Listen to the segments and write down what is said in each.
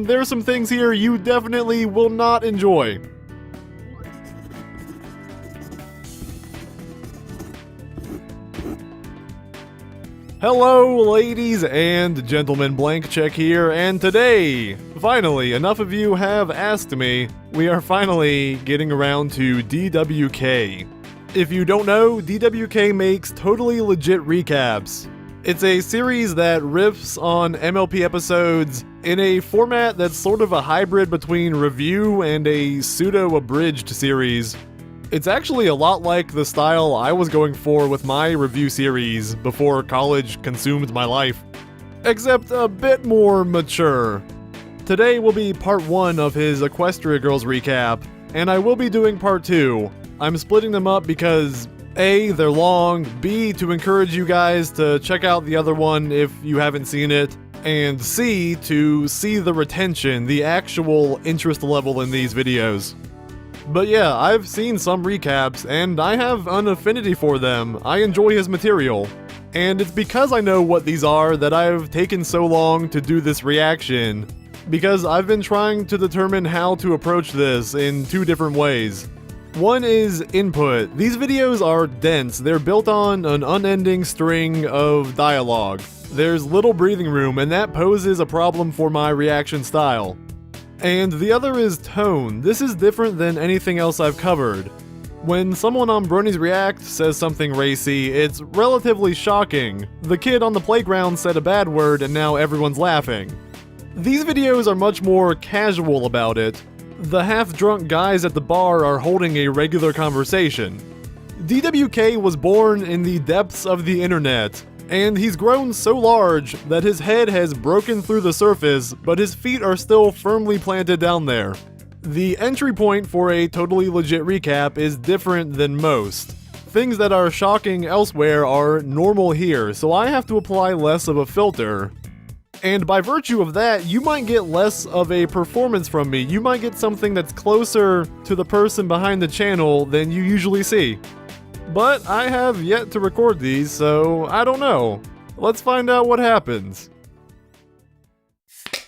There's some things here you definitely will not enjoy. Hello, ladies and gentlemen, Blank Check here, and today, finally, enough of you have asked me, we are finally getting around to DWK. If you don't know, DWK makes totally legit recaps. It's a series that riffs on MLP episodes in a format that's sort of a hybrid between review and a pseudo-abridged series. It's actually a lot like the style I was going for with my review series before college consumed my life, except a bit more mature. Today will be part 1 of his Equestria Girls recap, and I will be doing part 2. I'm splitting them up because A, they're long, B, to encourage you guys to check out the other one if you haven't seen it, and C, to see the retention, the actual interest level in these videos. But yeah, I've seen some recaps, and I have an affinity for them. I enjoy his material. And it's because I know what these are that I've taken so long to do this reaction, because I've been trying to determine how to approach this in 2 different ways. One is input. These videos are dense. They're built on an unending string of dialogue. There's little breathing room, and that poses a problem for my reaction style. And the other is tone. This is different than anything else I've covered. When someone on Bronies React says something racy, it's relatively shocking. The kid on the playground said a bad word and now everyone's laughing. These videos are much more casual about it. The half-drunk guys at the bar are holding a regular conversation. DWK was born in the depths of the internet, and he's grown so large that his head has broken through the surface, but his feet are still firmly planted down there. The entry point for a totally legit recap is different than most. Things that are shocking elsewhere are normal here, so I have to apply less of a filter. And by virtue of that, you might get less of a performance from me. You might get something that's closer to the person behind the channel than you usually see. But I have yet to record these, so I don't know. Let's find out what happens.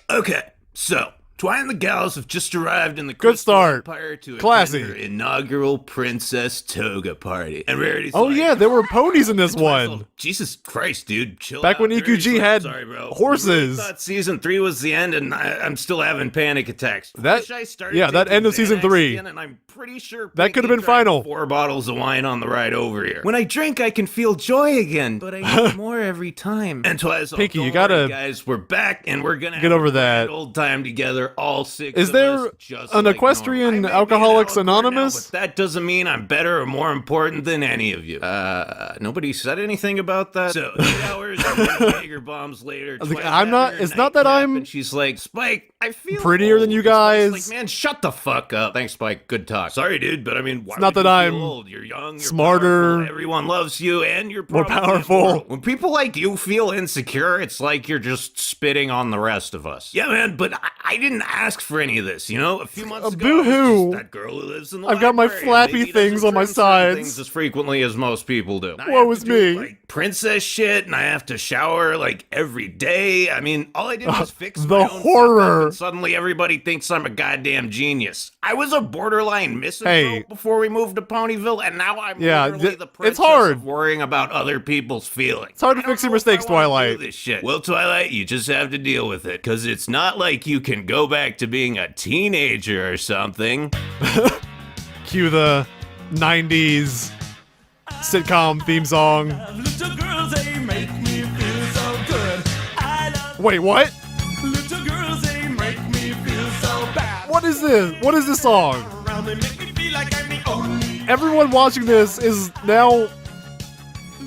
Okay, so Twine and the gals have just arrived in the Good start. Empire to Classy. attend their inaugural princess toga party. And Rarity's Oh like, yeah, there were ponies in this Twine's one. like, Jesus Christ, dude, chill Back out. when Rarity's EQG like, had sorry, bro. horses. I really thought season 3 was the end, and I'm still having panic attacks. That- Wish I started yeah, that taking end of season Xanax 3. again, and I'm pretty sure That could have Pinky been drank final. 4 bottles of wine on the ride over here. When I drink, I can feel joy again, but I need more every time. And Twine's like, Pinky, don't you gotta worry, guys, we're back, and we're gonna get have over a that. grand old time together, all 6 Is of there us, just an like equestrian normal. I may be an Alcoholics alcoholic now, Anonymous? but that doesn't mean I'm better or more important than any of you. Nobody said anything about that. So 8 hours and Jaeger bombs later, was like, Twine's I'm not- having her it's not that nightcap, I'm and she's like, Spike, I feel prettier than old. you And Spike's guys. like, man, shut the fuck up. Thanks, Spike. Good talk. Sorry, dude, but I mean, why It's not would that you feel I'm old? You're young, you're smarter, powerful, everyone loves you, and you're more probably powerful. immortal. When people like you feel insecure, it's like you're just spitting on the rest of us. Yeah, man, but I didn't ask for any of this, you know? A few months ago, I was boo-hoo. just that girl who lives in the I've got my library, and flappy maybe things doesn't on my trim certain sides. things as frequently as most people do. I Woe have is to do, me. like, princess shit, and I have to shower like every day. I mean, all I did was fix the my own fuck up, horror. and suddenly everybody thinks I'm a goddamn genius. I was a borderline misanthrope Hey. before we moved to Ponyville, and now I'm Yeah, literally the it's princess hard. of worrying about other people's feelings. It's hard to I don't fix your know if I mistakes, wanna Twilight. do this shit. Well, Twilight, you just have to deal with it, because it's not like you can go back to being a teenager or something. Cue the 90s sitcom theme song. Little girls, they make me feel so good. I love Wait, what? little girls, they make me feel so bad. What is this? What is this song? Around, they make me feel like I'm the only. Everyone watching this is now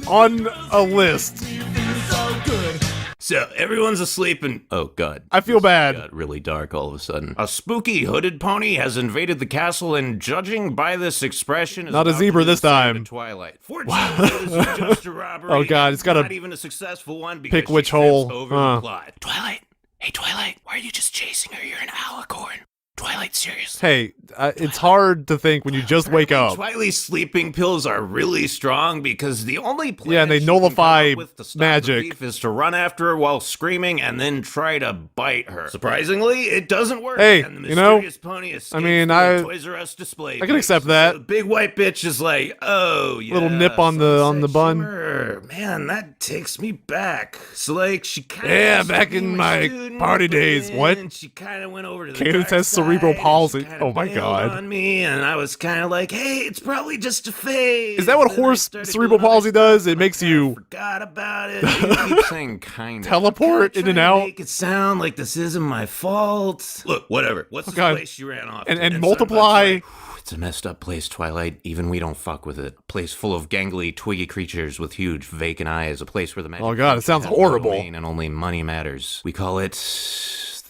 on a list. Me feel so good. So, everyone's asleep and... Oh, God. I feel bad. Got really dark all of a sudden. A spooky hooded pony has invaded the castle, and judging by this expression, is Not a about zebra to this descend time. to Twilight. Fortunately, this is just a robbery. Oh, God, it's got a not even a successful one because pick which she trips hole. over the plot. Twilight, hey Twilight, why are you just chasing her? You're an alicorn. Twilight, serious. Hey, it's hard to think when you just wake up. Twilight's sleeping pills are really strong because the only plan Yeah, and they she can come nullify up with to stop magic. the thief is to run after her while screaming and then try to bite her. Surprisingly, it doesn't work. Hey, and the you know, mysterious pony escapes mean, through a Toys R Us display. I can accept that. The big white bitch is like, oh yeah, Little nip on the Sunset bun. Shimmer. Man, that takes me back. So like, she kind of Yeah, back in my party days. What? And she kind of went over to the Cadence dark has cerebral side, palsy. and she kinda Oh my bailed God. on me, and I was kind of like, hey, it's probably just a phase. Is that what And I horse started cerebral doing other palsy stuff, does? It and I makes kinda you forgot about it. You keep saying kind of. teleport in and out. Make it sound like this isn't my fault. Look, whatever. What's the God. place she ran off? And to? multiply. It's a messed up place, Twilight. Even we don't fuck with it. A place full of gangly, twiggy creatures with huge, vacant eyes. A place where the magic Oh God, it sounds has no horrible. domain and only money matters. We call it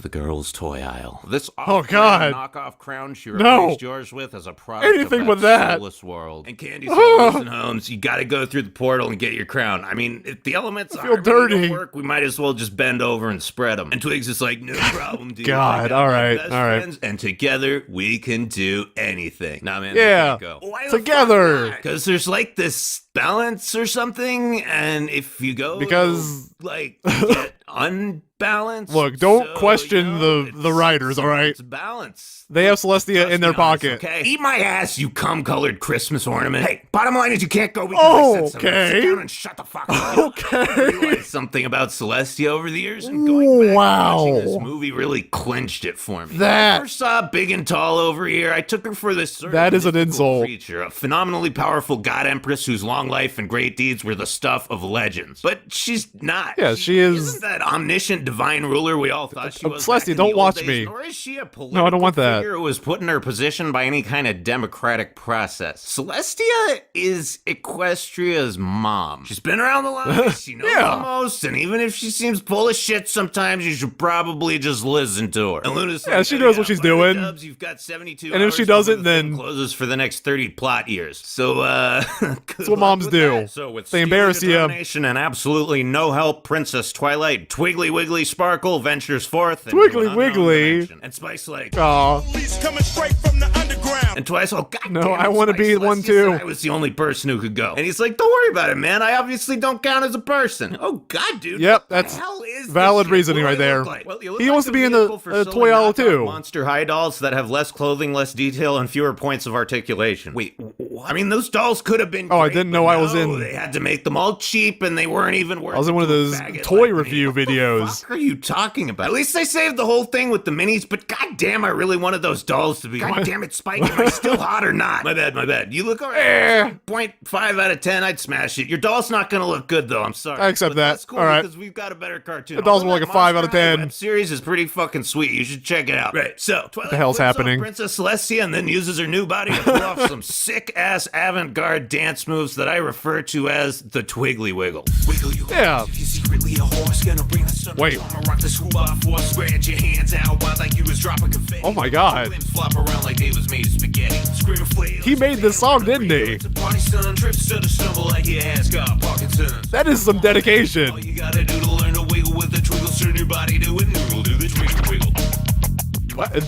the girls' toy aisle. This Oh, God. knockoff crown she No. replaced yours with as a product Anything of but that. soulless world. And Candy Souls and Homes, you gotta go through the portal and get your crown. I mean, if the elements feel aren't dirty. don't work, we might as well just bend over and spread them. And Twigs is like, no problem, dude. God, I got all my right, best all right. friends, and together we can do anything. Nah, man. Yeah, together. Because there's like this balance or something, and if you go Because- like get unbalanced. Look, don't so, question you know, the writers, all right? It's balance. They have Celestia in their Be honest, pocket. Okay, eat my ass, you cum-colored Christmas ornament. Hey, bottom line is you can't go because Oh, I said so. okay. Sit down and shut the fuck up. Okay. I realized something about Celestia over the years, and going back and Wow. watching this movie really clinched it for me. That- When I first saw Big and Tall over here, I took her for this sort That of is an mythical insult. creature, a phenomenally powerful god empress whose long life and great deeds were the stuff of legends. But she's not. Yeah, she is- Isn't that omniscient divine ruler we all thought she was? Celestia, back in don't the old watch days, me. Nor is she a political No, I don't want that. figure who was put in her position by any kind of democratic process. Celestia is Equestria's mom. She's been around the longest, she knows Yeah. the most, and even if she seems full of shit sometimes, you should probably just listen to her. And Luna's Yeah, like, she knows what she's by the doing. Dubs, you've got 72 And if hours she before doesn't, the film then- closes for the next 30 plot years. So, That's what moms do. So with They steely embarrass you. determination and absolutely no help, Princess Twilight, Twiggly Wiggly Sparkle ventures forth. into Twiggly an unknown Wiggly? dimension. And Spice like, Aw. Police coming straight from the underground. and Twice, oh god No, damn it, I wanna Spice, be one Celestia too. said I was the only person who could go. And he's like, don't worry about it, man. I obviously don't count as a person. Oh god, dude. Yep, what the that's hell is this valid shit? reasoning What do right I look there. like? Well, you look He like wants to a be in the vehicle for selling toy aisle knockoff too. Monster high dolls that have less clothing, less detail, and fewer points of articulation. Wait, what? I mean, those dolls could have been. Oh, I great, didn't but know I was no, in- They had to make them all cheap, and they weren't even worth. I was in one of it to a those faggot toy like me. review What the videos. fuck are you talking about? At least they saved the whole thing with the minis, but goddamn, I really wanted those dolls to be. Goddamn it, Spike, am I still hot or not? My bad, my bad. You look alright. 0.5 out of 10, I'd smash it. Your doll's not gonna look good though. I'm sorry. I accept But that. That's cool All right. because we've got a better cartoon. The doll's Although more like that a 5 out of Monster High 10. Web series is pretty fucking sweet. You should check it out. Right. So, Twilight the hell's flips off happening? Princess Celestia and then uses her new body to pull off some sick ass avant-garde dance moves that I refer to as the Twiggly Wiggle. Wiggle you Yeah. up, you secretly a horse, gonna bring the sun. Wait. I'ma rock the school by force, spread your hands out while like you was dropping confetti. Oh my God. Limbs flop around like they was made of spaghetti. Scream and flail. He made this song, didn't he? Party son trips to the stumble like your ass got Parkinson's. That is some All dedication. you gotta do to learn to wiggle with the twinkle, turn your body to a noodle, do the twinkle wiggle.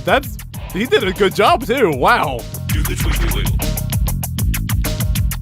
That's he did a good job too. Wow. Do the twinkle wiggle.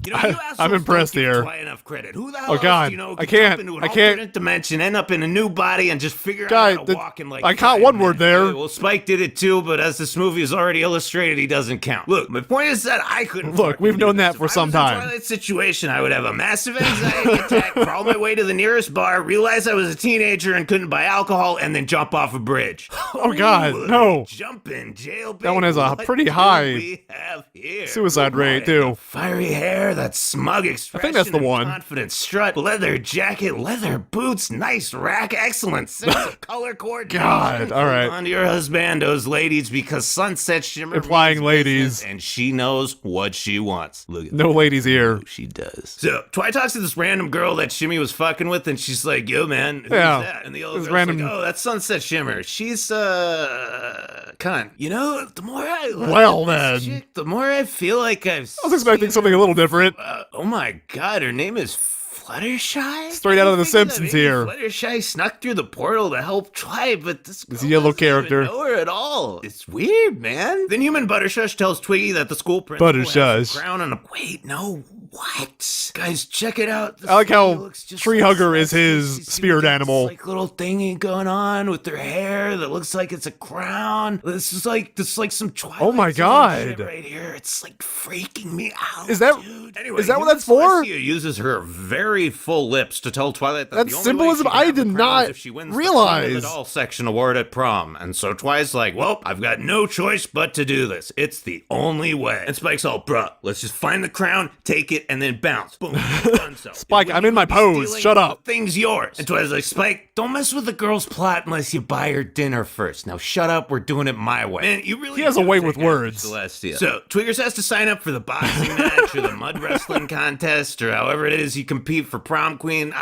You know, you I'm assholes impressed don't give here. Twilight enough credit. Who the hell Oh, else God. do you know I could can't. jump into an I can't. alternate dimension, end up in a new body, and just figure Guy, out how to walk in like I caught 5 one word minutes? there. Yeah, well, Spike did it too, but as this movie is already illustrated, he doesn't count. Look, my point is that I couldn't. Look, fucking we've do known this. that for If some I was time. in Twilight situation, I would have a massive anxiety attack, crawl my way to the nearest bar, realize I was a teenager and couldn't buy alcohol, and then jump off a bridge. Oh, God, no. Jump in jail, baby. That one has a What pretty do high we have here? suicide rate, Boy, too. Fiery hair, that smug expression. that's the and one. Confident strut, leather jacket, leather boots, nice rack, excellent sense of color coordination. God, all right. On your husbandos, ladies, because Sunset Shimmer Implying means ladies. business, and she knows what she wants. Look at No ladies here. she does. So, Twi talks to this random girl that Shimmy was fucking with, and she's like, yo, man, who's Yeah, that? And the other this girl's random- like, oh, that's Sunset Shimmer. She's, cunt. You know, the more I look Well, at this then. chick, the more I feel like I've I was expecting something a little different. oh my god, her name is Fluttershy? Straight out of The Figured that Simpsons maybe here. Fluttershy snuck through the portal to help Twi, but this yellow doesn't character. even know her at all. It's weird, man. Then human Buttershush tells Twiggy that the school principal has Buttershush. a crown and a... Wait, no, what? Guys, check it out. This I like how lady looks just Tree like Hugger is Celeste. his You see spirit we got animal. This, like, little thingy going on with her hair that looks like it's a crown. This is like some Twilight Oh my Zone God. shit right here. It's like freaking me out. Is that- dude. Anyway, is that what human that's for? Celestia uses her very full lips to tell Twilight that That's the only symbolism way she can I have the did crown is not if she wins realize. the Queen of the Doll section award at prom. And so Twi's like, well, I've got no choice but to do this. It's the only way. And Spike's all, bruh, let's just find the crown, take it, and then bounce. Boom. Done so. Spike, And when I'm you in my be pose. stealing, Shut up. the thing's yours. And Twi's like, Spike, don't mess with the girl's plot unless you buy her dinner first. Now shut up, we're doing it my way. Man, you really He has a do way take with after words. Celestia. So Twiggers has to sign up for the boxing match or the mud wrestling contest or however it is you compete for prom queen.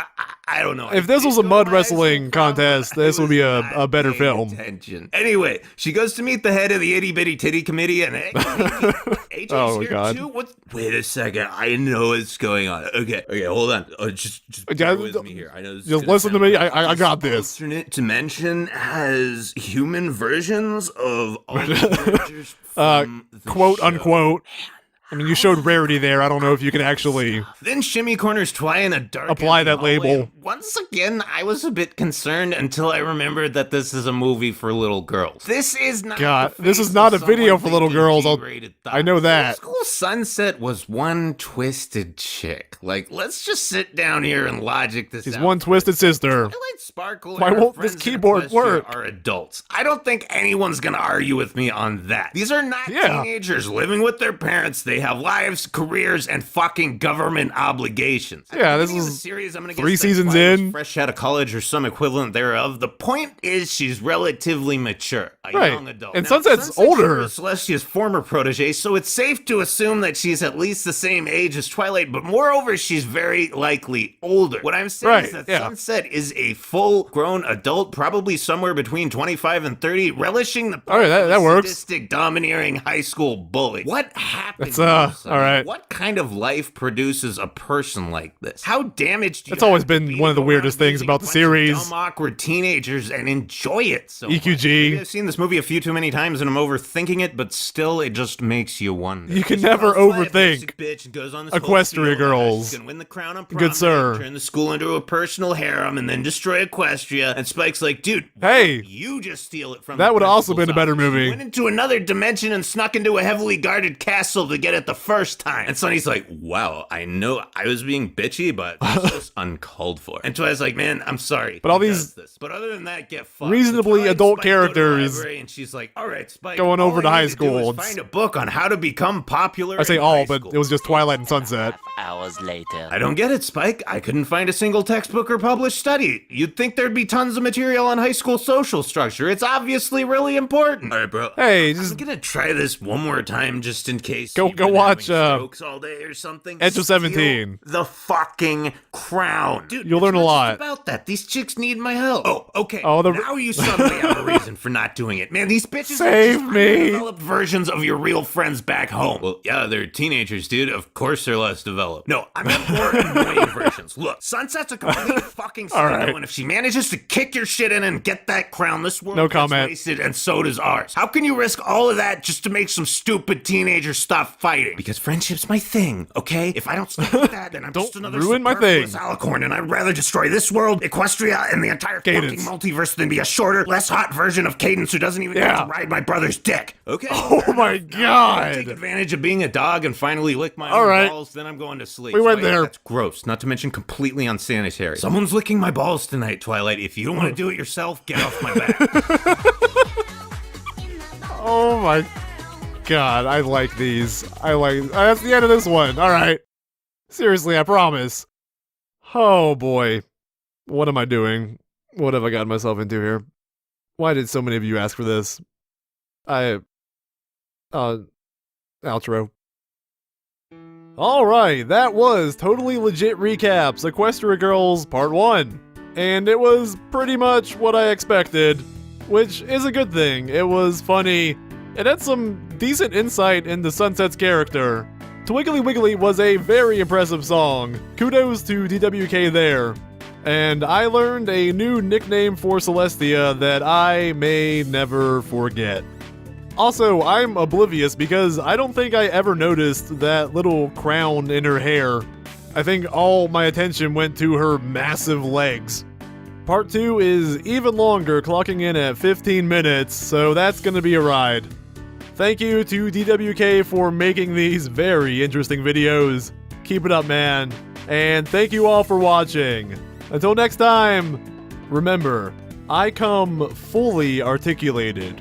I don't know. If this was a Go to mud my high wrestling school prom, contest, I this would was be not a better paying film. attention. Anyway, she goes to meet the head of the itty bitty titty committee and AJ's Oh, here God. too. Wait a second, I know what's going on. Okay, hold on. Just bear with me here. I know. This is Just gonna listen to sound me. weird. I got this. Alternate dimension has human versions of all the characters from the Quote show. unquote. I mean, you showed Rarity there. I don't know if you can actually. Then Shimmy corners Twi in a dark Apply empty that hallway. label. Once again, I was a bit concerned until I remembered that this is a movie for little girls. This is not. God, the this face is not of a video someone for little thinking girls. G-rated I know thoughts. that. School Sunset was one twisted chick. Like, let's just sit down here and logic this She's out. one twisted sister. Twilight Sparkle Why and her won't this friends in keyboard Equestria work? Are adults. I don't think anyone's gonna argue with me on that. These are not Yeah. teenagers living with their parents. They have lives, careers, and fucking government obligations. At Yeah, the this beginning of is the series, I'm gonna 3 guess that seasons Twilight was in. fresh out of college or some equivalent thereof. The point is, she's relatively mature, a Right. young adult. And Now, Sunset's Sunset older. is Celestia's former protege, so it's safe to assume that she's at least the same age as Twilight. But moreover, she's very likely older. What I'm saying is Right, that yeah. Sunset is a full-grown adult, probably somewhere between 25 and 30, relishing the All right, that- of a that works. sadistic, domineering high school bully. What happened? That's, here, son? all right. What kind of life produces a person like this? How damaged? Do you That's always have to been be one of to the go weirdest around things dating about a the bunch of series. Dumb, awkward teenagers and enjoy it so much? EQG. Maybe I've seen this movie a few too many times and I'm overthinking it, but still, it just makes you wonder. You can She never falls flat, overthink basic bitch, and goes on this whole Equestria spiel about how girls. she's gonna win the crown on prom Good night, sir. turn the school into a personal harem, and then destroy Equestria. And Spike's like, dude, Hey, you just steal it from that the would also been a principal's better office. movie. You went into another dimension and snuck into a heavily guarded castle to get it the first time. And Sonny's like, wow, I know I was being bitchy, but this was uncalled for. And Twi's like, man, I'm sorry. But all he these does this. But other than that, get fucked. reasonably So Twi and adult Spike go to the characters library, and she's like, all right, Spike, going all over to I high need do school. is find a book on how to become popular. I say in all, high but school. it was just Twilight and Sunset. Hours later. I don't get it, Spike. I couldn't find a single textbook or published study. You'd think there'd be tons of material on high school social structure. It's obviously really important. All right, bro. Hey, I'm just gonna try this one more time just in case. Go- you've go been watch, having strokes all day or something. Edge of Steal 17. The fucking crown, dude. You'll it's learn a not lot. just about that. These chicks need my help. Oh, okay. Oh, now you suddenly have a reason for not doing it, man. These bitches Save are just me. developed versions of your real friends back home. Well, yeah, they're teenagers, dude. Of course they're less developed. No, I meant more annoying versions. Look, Sunset's a complete fucking psycho, right. and if she manages to kick your shit in and get that crown, this world No gets comment. wasted, and so does ours. How can you risk all of that just to make some stupid teenager stop fighting? Because friendship's my thing, okay? If I don't stick with that, then I'm Don't just another ruin my thing. superfluous alicorn, and I'd rather destroy this world, Equestria, and the entire Cadence. fucking multiverse than be a shorter, less hot version of Cadence who doesn't even Yeah. get to ride my brother's dick. Okay? Oh my Take god. advantage of being a dog and finally lick my All own right. balls, then I'm going to sleep. We went Twilight, there. That's gross, not to mention completely unsanitary. Someone's licking my balls tonight, Twilight. If you don't want to do it yourself, get off my back. Oh my god, I like these. That's the end of this one. Alright. Seriously, I promise. Oh boy. What am I doing? What have I gotten myself into here? Why did so many of you ask for this? Outro. Alright, that was Totally Legit Recaps Equestria Girls Part 1. And it was pretty much what I expected, which is a good thing. It was funny. It had some decent insight into Sunset's character. Twiggly Wiggly was a very impressive song. Kudos to DWK there. And I learned a new nickname for Celestia that I may never forget. Also, I'm oblivious because I don't think I ever noticed that little crown in her hair. I think all my attention went to her massive legs. Part 2 is even longer, clocking in at 15 minutes, so that's gonna be a ride. Thank you to DWK for making these very interesting videos. Keep it up, man. And thank you all for watching. Until next time, remember, I come fully articulated.